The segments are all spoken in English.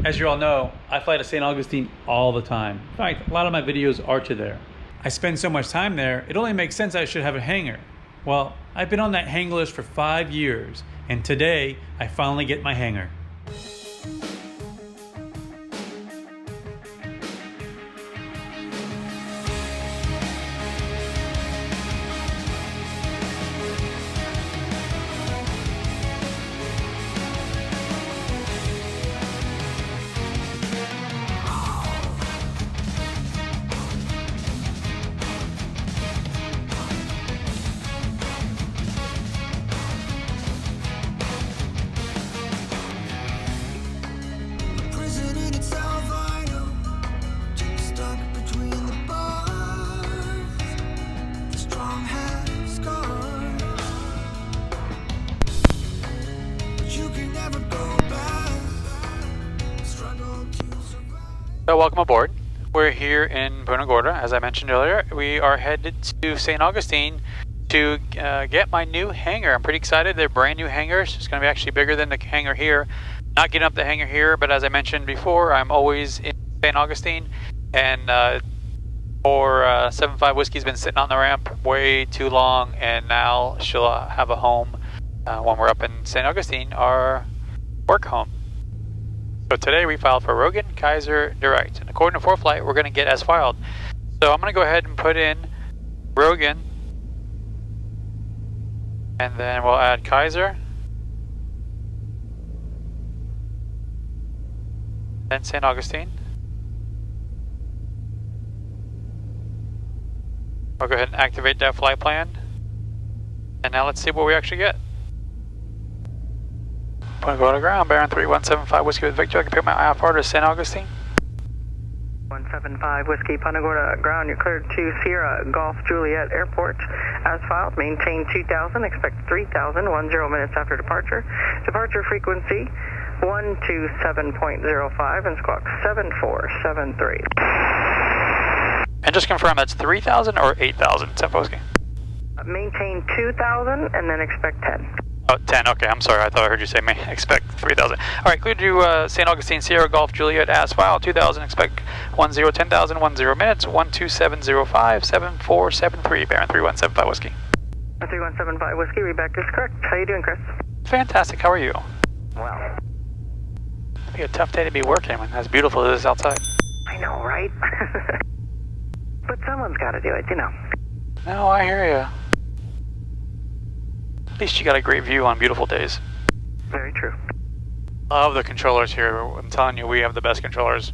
As you all know, I fly to St. Augustine all the time. In fact, a lot of my videos are to there. I spend so much time there, it only makes sense I should have a hangar. Well, I've been on that hangar list for 5 years, and today I finally get my hangar. So welcome aboard. We're here in Punta Gorda, as I mentioned earlier. We are headed to St. Augustine to get my new hangar. I'm pretty excited. They're brand new hangars. It's going to be actually bigger than the hangar here. Not getting up the hangar here, but as I mentioned before, I'm always in St. Augustine, and 75 Whiskey's been sitting on the ramp way too long, and now she'll have a home when we're up in St. Augustine, our work home. So today we filed for Rogan, Kaiser, Direct, and according to ForeFlight, we're going to get as filed. So I'm going to go ahead and put in Rogan, and then we'll add Kaiser, then St. Augustine. I'll go ahead and activate that flight plan, and now let's see what we actually get. Punta Gorda ground, bearing 3175 Whiskey with Victor. I can pick my eye off order to St. Augustine. 175 Whiskey, Punta Gorda ground. You're cleared to Sierra Golf Juliet Airport. As filed, maintain 2000, expect 3000, 10 minutes after departure. Departure frequency 127.05 and squawk 7473. And just confirm that's 3000 or 8000, St. Whiskey? Maintain 2000 and then expect 10. Oh, 10, okay, I'm sorry, I thought I heard you say may expect 3000. Alright, clear to St. Augustine, Sierra Golf, Juliet, as filed, 2000, expect 10, 10,000, 10 minutes, 12705, 7473, bearing 3175 Whiskey. 3175 Whiskey, read back is correct. How you doing, Chris? Fantastic, how are you? Well. It'll be a tough day to be working when as beautiful as it is outside. I know, right? But someone's got to do it, you know. No, I hear you. At least you got a great view on beautiful days. Very true. Love the controllers here. I'm telling you, we have the best controllers.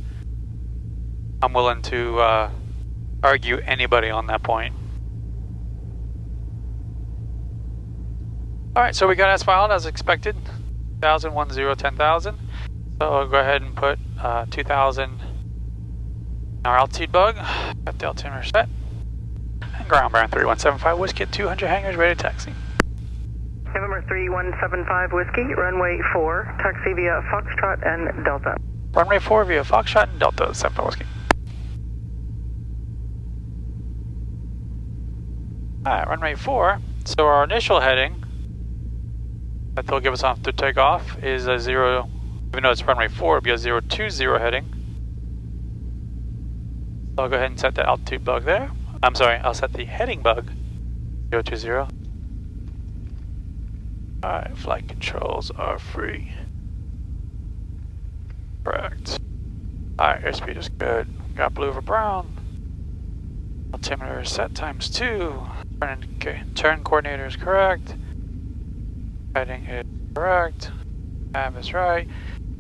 I'm willing to argue anybody on that point. Alright, so we got as filed as expected. 1000, 10, 10,000. So I'll go ahead and put 2000 in our altitude bug. Got the altimeter set. And ground bearing 3175 Whiskey at 200 hangars ready to taxi. November 3175 Whiskey, runway 4, taxi via Foxtrot and Delta. Runway 4 via Foxtrot and Delta, 75 Whiskey. Alright, runway 4. So our initial heading that they'll give us off to takeoff is a 0, even though it's runway 4, it'll be a 020 heading. So I'll go ahead and set the altitude bug there. I'm sorry, I'll set the heading bug, 020. Alright, flight controls are free. Correct. Alright, airspeed is good. Got blue over brown. Altimeter is set times 2. Turn coordinator is correct. Heading is correct. Nav is right.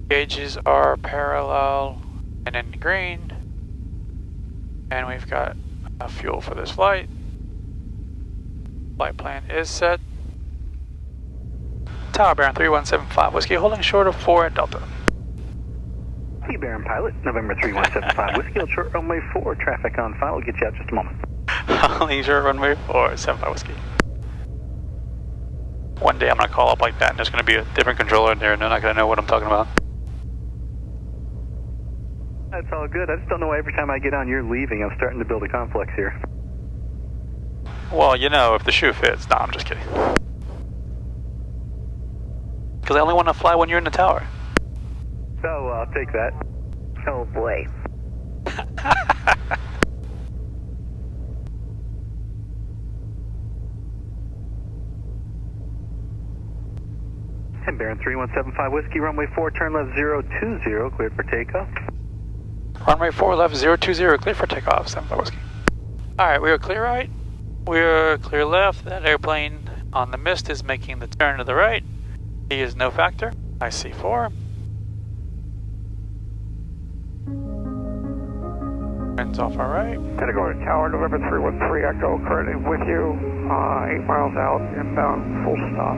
Gauges are parallel and in green. And we've got enough fuel for this flight. Flight plan is set. Tower bearing 3175 Whiskey, holding short of 4 at Delta. Hey, Baron Pilot, November 3175 Whiskey, hold short runway 4, traffic on file, we'll get you out just a moment. Holding short runway 4, 75 Whiskey. One day I'm going to call up like that and there's going to be a different controller in there and they're not going to know what I'm talking about. That's all good, I just don't know why every time I get on you're leaving. I'm starting to build a complex here. Well, you know, if the shoe fits. No, I'm just kidding. Because I only want to fly when you're in the tower. So, I'll take that. Oh boy. And Baron 3175 Whiskey, runway 4, turn left 020, cleared for takeoff. Runway 4 left 020, clear for takeoff, 75 Whiskey. Alright, we are clear right. We are clear left. That airplane on the mist is making the turn to the right. He is no factor. IC4. Winds off our right. Punta Gorda Tower, November 313 Echo, currently with you, 8 miles out, inbound, full stop,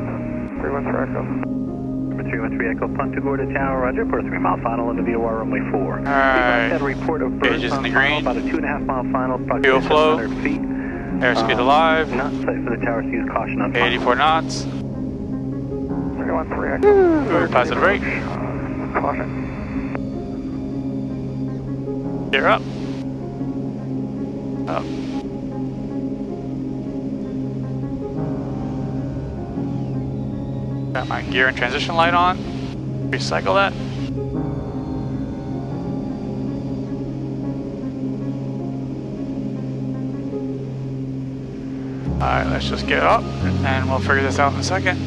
313 Echo. Number 313 Echo, Punta Gorda Tower, roger, for a 3-mile final into VOR runway 4. Alright. Had a report of burst Gauges on in the final, green. about a 2.5-mile final, Fuel approximately flow. 700 feet. Airspeed alive. Not safe for the tower to use caution on final. 84 knots. 313 Echo. Positive rate. Caution. Gear up. Up. Got my gear and transition light on. Recycle that. Alright, let's just get up and we'll figure this out in a second.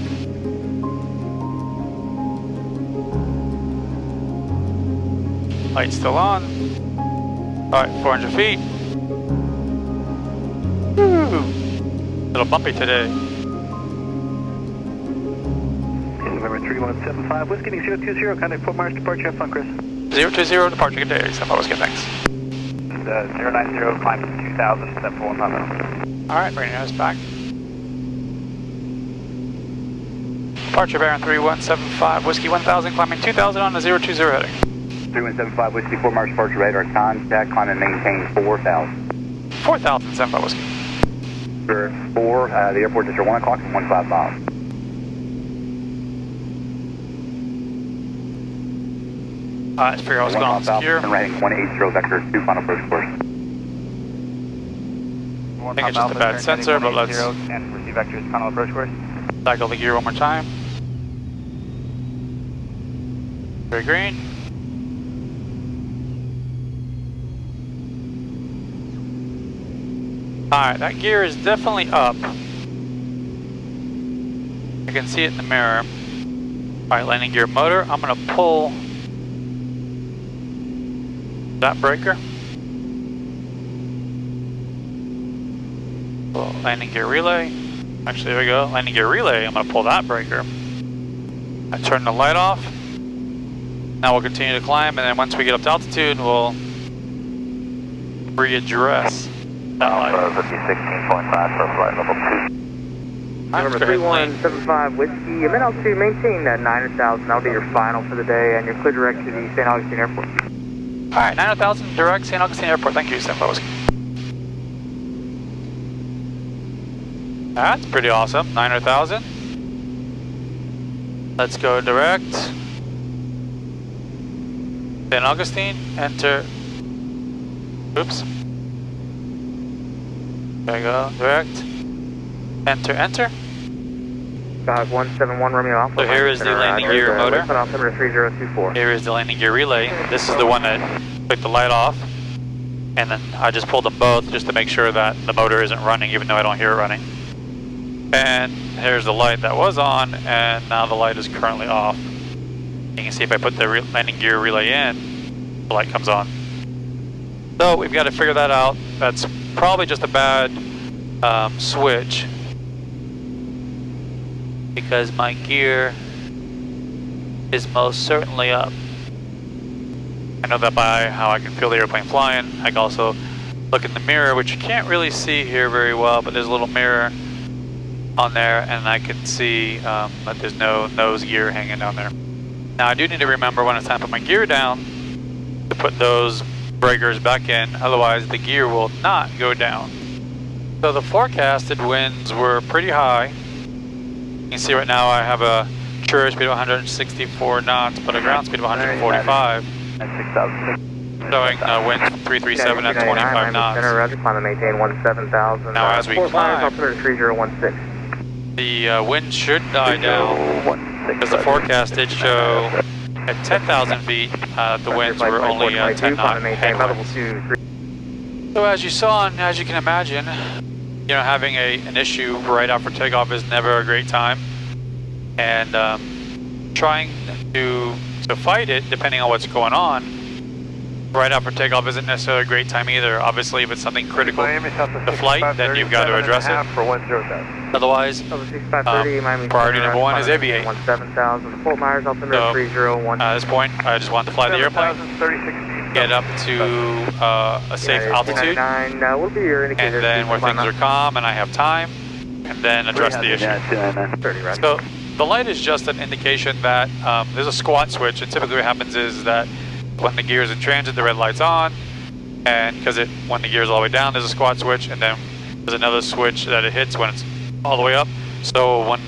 Light's still on. Alright, 400 feet. Woo! Little bumpy today. November 3175 Whiskey, 020, contact Fort Myers departure, have fun, Chris. 020 departure, good day. 75 Whiskey, thanks. 090, climb 2000, 741. Alright, bringing us back. Departure Baron 3175 Whiskey 1000, climbing 2000 on the 020 heading. 3175 Whiskey, Fort Myers departure radar contact, climb and maintain 4000. 4000, 75 Whiskey. For 4, the airport is at 1 o'clock and 15 miles. Let's figure out what's going on with gear. And rating 180, vector 2, final approach course. I think it's just a bad sensor, but let's and receive vectors, final approach course. cycle the gear one more time. Very green. Alright, that gear is definitely up. I can see it in the mirror. Alright, landing gear motor. I'm going to pull that breaker. Pull landing gear relay. Actually, there we go. Landing gear relay. I'm going to pull that breaker. I turn the light off. Now we'll continue to climb, and then once we get up to altitude, we'll readdress that light. 16.5 for flight level 2. Number 3175 Whiskey, you meant altitude, maintain that 900,000. That'll be your final for the day, and you're clear direct to the St. Augustine Airport. Alright, 900,000 direct St. Augustine Airport. Thank you, 75 Whiskey. That's pretty awesome. 900,000. Let's go direct. St. Augustine, enter. Oops. There we go, direct. Enter, enter. Dog 171 Romeo Alpha. So here is the landing gear motor. Altimeter 3024. Here is the landing gear relay. This is the one that took the light off. And then I just pulled them both just to make sure that the motor isn't running, even though I don't hear it running. And here's the light that was on, and now the light is currently off. You can see if I put the landing gear relay in, the light comes on. So we've got to figure that out. That's probably just a bad switch, because my gear is most certainly up. I know that by how I can feel the airplane flying. I can also look in the mirror, which you can't really see here very well, but there's a little mirror on there, and I can see that there's no nose gear hanging down there. Now I do need to remember when it's time to put my gear down to put those breakers back in, otherwise the gear will not go down. So the forecasted winds were pretty high. You can see right now I have a true speed of 164 knots, but a ground speed of 145. Showing winds from 337 at 25 knots. Roger, climb and maintain 17,000. Now as we climb, altimeter 3016. the wind should die down, because the forecast did show At 10,000 feet, the winds were only 10 knot headwinds. So as you saw and as you can imagine, you know, having an issue right after takeoff is never a great time. And trying to fight it, depending on what's going on, right after takeoff isn't necessarily a great time either. Obviously, if it's something critical to flight, then you've got to address it. Otherwise, priority number one is aviate. So, at this point, I just want to fly the airplane, get up to a safe altitude, and then where things are calm and I have time, and then address the issue. So, the light is just an indication that there's a squat switch, and typically what happens is that when the gear is in transit, the red light's on, and because when the gear is all the way down, there's a squat switch, and then there's another switch that it hits when it's all the way up. So when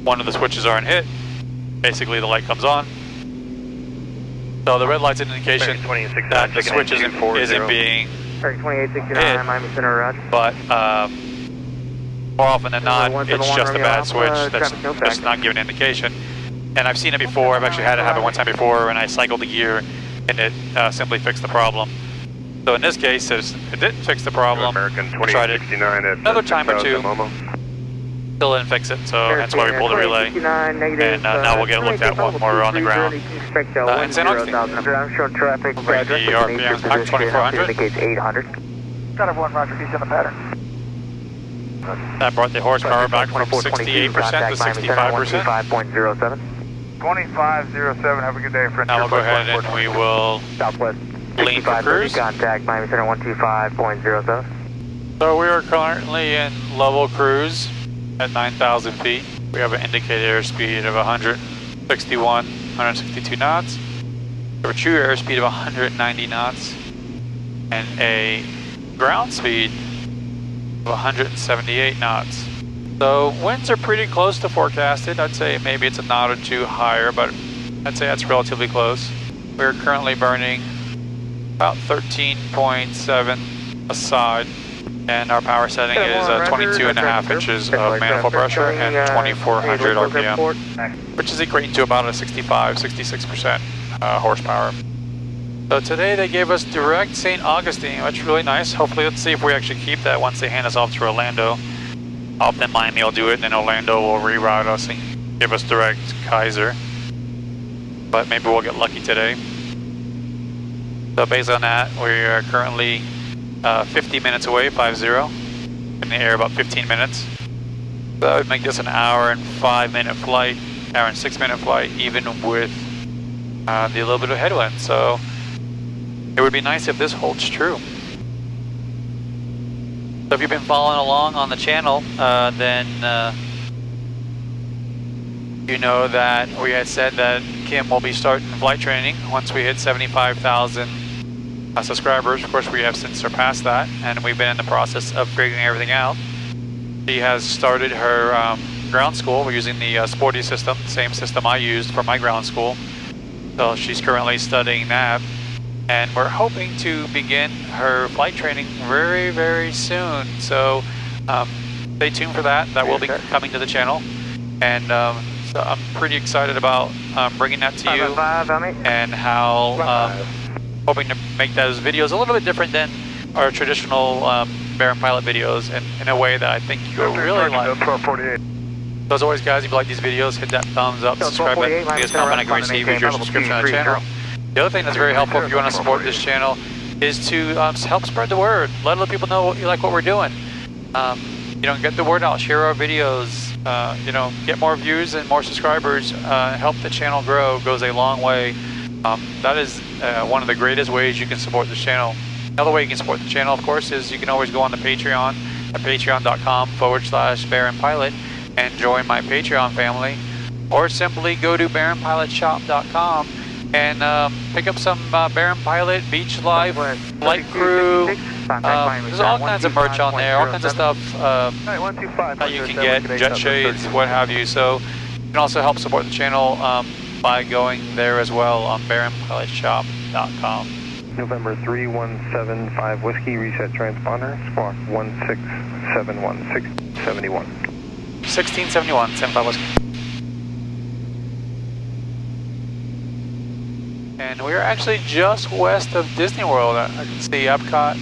one of the switches aren't hit, basically the light comes on. So the red light's an indication that the switch isn't being hit, but more often than not, it's just a bad switch that's just not giving an indication. And I've seen it before. I've actually had it happen one time before, and I cycled the gear, and it simply fixed the problem. So in this case, it didn't fix the problem. We tried it another time or two, still didn't fix it, so that's why we pulled the relay. And now we'll get it looked at when we're on the ground in St. Augustine. Bring the RPMs back 2400. Got everyone, Roger, he's in the pattern. That brought the horsepower back from 68% to 65%. 2507, have a good day, friend. Now we'll go ahead and we will lean for cruise. Contact Miami Center 125.07. So we are currently in level cruise at 9,000 feet. We have an indicated airspeed of 162 knots. We have a true airspeed of 190 knots and a ground speed of 178 knots. So winds are pretty close to forecasted. I'd say maybe it's a knot or two higher, but I'd say that's relatively close. We're currently burning about 13.7 a side, and our power setting is 22.5 inches of manifold pressure and 2,400 RPM, which is equating to about a 65-66% horsepower. So today they gave us direct St. Augustine, which is really nice. Hopefully, let's see if we actually keep that once they hand us off to Orlando. Often Miami will do it, and then Orlando will reroute us and give us direct Kaiser. But maybe we'll get lucky today. So based on that, we are currently 50 minutes away, 50, in the air about 15 minutes. So that would make this an hour and 5-minute flight, hour and 6-minute flight, even with the little bit of headwind. So it would be nice if this holds true. So if you've been following along on the channel, then you know that we had said that Kim will be starting flight training once we hit 75,000 subscribers. Of course, we have since surpassed that, and we've been in the process of figuring everything out. She has started her ground school. We're using the Sporty system, the same system I used for my ground school. So she's currently studying that. And we're hoping to begin her flight training very, very soon. So stay tuned for that. That will be coming to the channel. And so I'm pretty excited about bringing that to you, and how hoping to make those videos a little bit different than our traditional Bear and Pilot videos, and in a way that I think you'll really like. So as always, guys, if you like these videos, hit that thumbs up, subscribe button, biggest comment I can receive is your subscription on the channel. The other thing that's very helpful if you want to support this channel is to help spread the word. Let other people know you like what we're doing. You know, get the word out, share our videos, you know, get more views and more subscribers, help the channel grow, goes a long way. That is one of the greatest ways you can support this channel. Another way you can support the channel, of course, is you can always go on to Patreon at patreon.com/BearandPilot and join my Patreon family, or simply go to bearandpilotshop.com and pick up some Bear and Pilot, Beach Life, Flight Crew. There's all kinds of merch on there, all kinds of stuff that you can get, jet shades, what have you. So you can also help support the channel by going there as well on bearandpilotshop.com. November 3175 Whiskey, reset transponder, squawk 1671, 1671. 1671, 75 Whiskey. And we're actually just west of Disney World. I can see Epcot.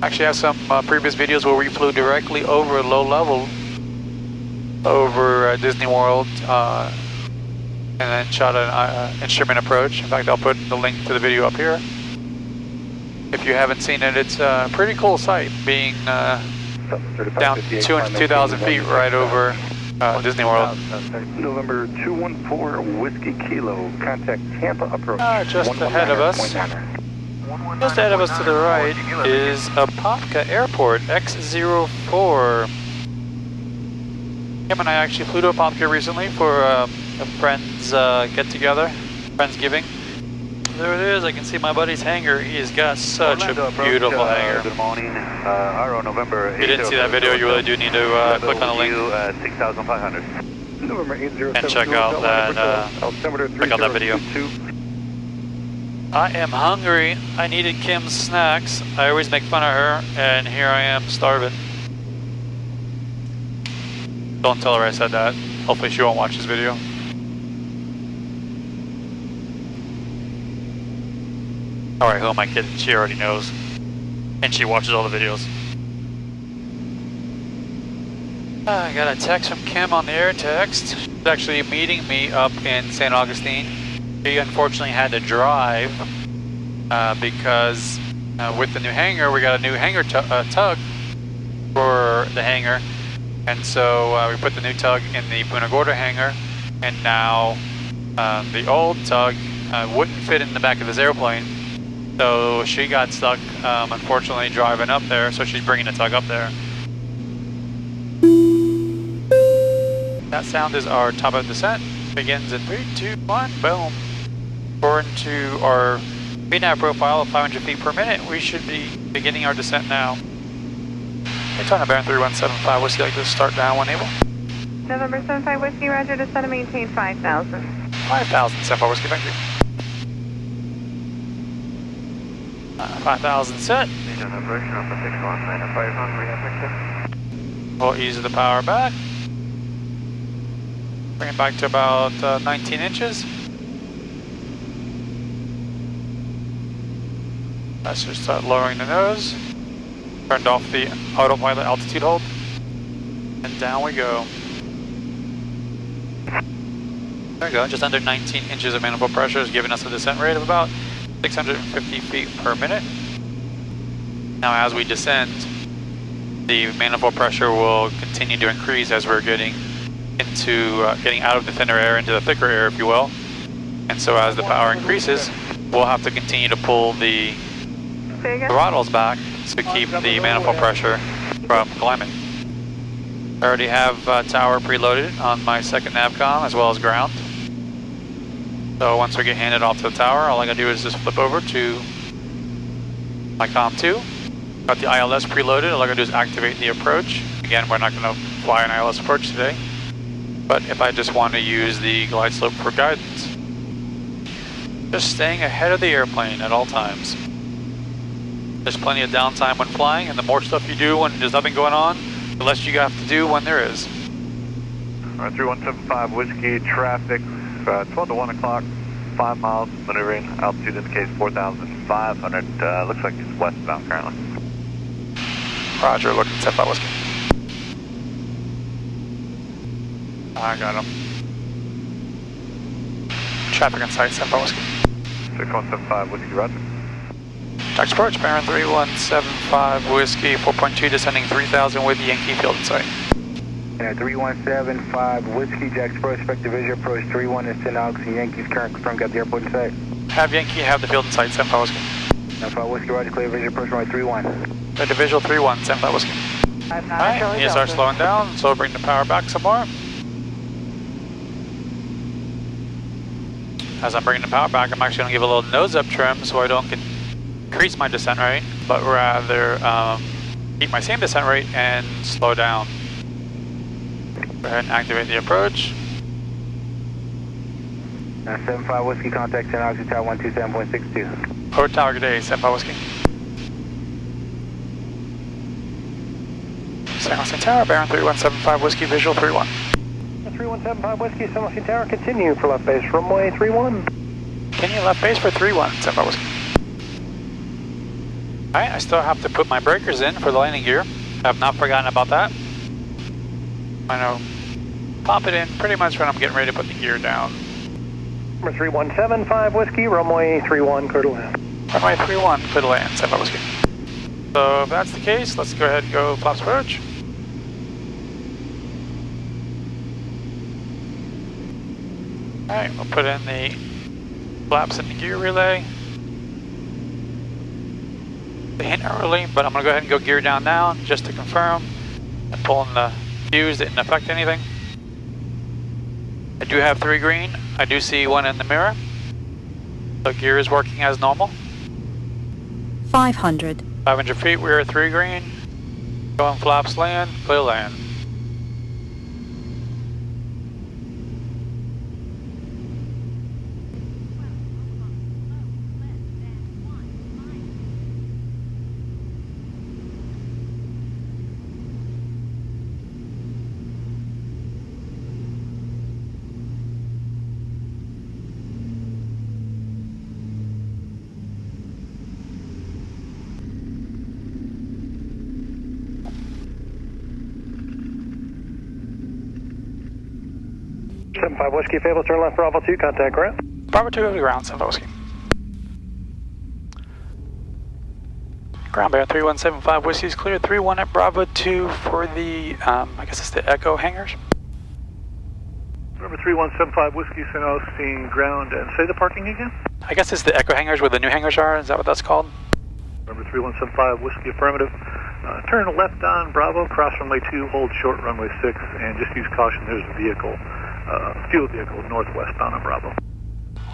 Actually have some previous videos where we flew directly over low level over Disney World and then shot an instrument approach. In fact, I'll put the link to the video up here. If you haven't seen it, it's a pretty cool sight, being down 2,000 feet right over Disney World. November 214 Whiskey Kilo, contact Tampa approach. Just ahead of us. Just ahead of us to the right is Apopka Airport, X04. Kim and I actually flew to Apopka recently for a friend's get-together, Friendsgiving. There it is, I can see my buddy's hangar. He's got such a beautiful hangar. Good morning, RO November. If you didn't see that video, you really do need to click on the link 6,500. November 807 and check out that video. I am hungry. I needed Kim's snacks. I always make fun of her, and here I am starving. Don't tell her I said that. Hopefully she won't watch this video. Alright, who am I kidding? She already knows. And she watches all the videos. I got a text from Kim on the air text. She's actually meeting me up in St. Augustine. She unfortunately had to drive because with the new hangar, we got a new hangar tug for the hangar. And so we put the new tug in the Punta Gorda hangar, and now the old tug wouldn't fit in the back of this airplane. So she got stuck, unfortunately, driving up there, so she's bringing the tug up there. That sound is our top of descent. Begins in 3, 2, 1, boom. According to our VNAV profile of 500 feet per minute, we should be beginning our descent now. Daytona Baron 3175 Whiskey, like to start down when able. November 75 Whiskey, roger, descend and maintain 5,000. 5,000, 75 Whiskey, thank you. 5,000 set. We'll ease the power back. Bring it back to about 19 inches. Let's just start lowering the nose. Turned off the autopilot altitude hold. And down we go. There we go, just under 19 inches of manifold pressure is giving us a descent rate of about 650 feet per minute. Now as we descend, the manifold pressure will continue to increase as we're getting into getting out of the thinner air into the thicker air, if you will. And so as the power increases, we'll have to continue to pull the throttles back to keep the manifold pressure from climbing. I already have tower preloaded on my second navcom as well as ground. So once we get handed off to the tower, all I gotta do is just flip over to my COM 2. Got the ILS preloaded, all I gotta do is activate the approach. Again, we're not gonna fly an ILS approach today, but if I just want to use the glide slope for guidance. Just staying ahead of the airplane at all times. There's plenty of downtime when flying, and the more stuff you do when there's nothing going on, the less you have to do when there is. 3175 Whiskey, traffic, 12 to 1 o'clock, 5 miles, maneuvering, altitude indicates 4,500, looks like it's westbound currently. Roger, looking at 75 Whiskey. I got him. Traffic on site, 75 Whiskey. 6175 Whiskey, roger. Tax approach, Baron 3175 Whiskey, 4.2, descending 3,000 with Yankee field in sight. 3175 Whiskey, Jack's approach, expected visual approach 31 is 10 Augustine, Yankees current confirm, got the airport in sight. Have Yankee have the field in sight, 75 Whiskey. 75 Whiskey, roger, clear visual approach runway 31. The visual 31, 75 Whiskey. Alright, ESR slowing down, so bring the power back some more. As I'm bringing the power back, I'm actually going to give a little nose up trim so I don't increase my descent rate, but rather keep my same descent rate and slow down. Go ahead and activate the approach. 75 Whiskey, contact 10 Oxy Tower 127.62. Over tower, good day, 75 Whiskey. San Jose Tower, Baron 3175 Whiskey, visual 31. 3175 Whiskey, San Jose Tower, continue for left base, runway 31. continue left base for 3-1, September Whiskey. Alright, I still have to put my breakers in for the landing gear. I have not forgotten about that. I know, pop it in pretty much when I'm getting ready to put the gear down. Number 3175 Whiskey, runway 31, clear to land. Runway 31, clear to land, September Whiskey. So if that's the case, let's go ahead and go flaps approach. Alright, we'll put in the flaps in the gear relay. The hint early, but I'm going to go ahead and go gear down now just to confirm. And pulling the fuse didn't affect anything. I do have 3 green. I do see 1 in the mirror. So gear is working as normal. 500. 500 feet, we are 3 green. Going flaps land, clear land. Five Whiskey, Fable, turn left, Bravo 2, contact ground. Bravo 2 over the ground, San Whiskey. Ground bear 3175 Whiskey is clear, 3-1 at Bravo 2 for the, I guess it's the Echo hangars. Number 3175 Whiskey, St. Augustine, ground, and say the parking again? I guess it's the Echo hangars where the new hangars are, is that what that's called? Number 3175 Whiskey, affirmative. Turn left on Bravo, cross runway 2, hold short runway 6, and just use caution, there's a vehicle. Fuel vehicle northwestbound on Bravo.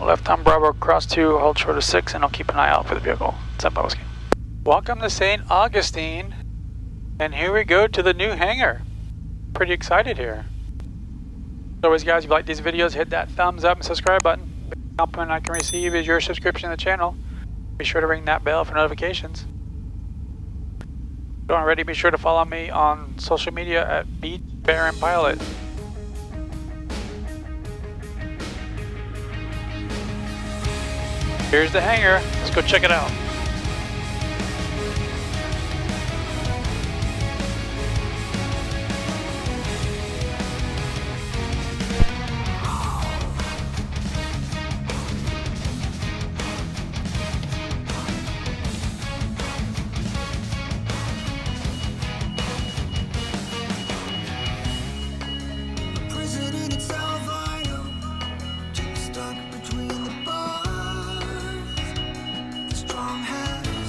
Left on Bravo, cross 2, hold short of 6, and I'll keep an eye out for the vehicle. San Whiskey. Welcome to St. Augustine, and here we go to the new hangar. Pretty excited here. As always, guys, if you like these videos, hit that thumbs up and subscribe button. The compliment I can receive is your subscription to the channel. Be sure to ring that bell for notifications. If you don't already, be sure to follow me on social media at Beach Baron Pilot. Here's the hangar. Let's go check it out.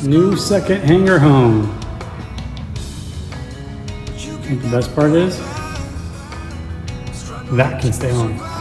New second hangar home. I think the best part is that can stay on.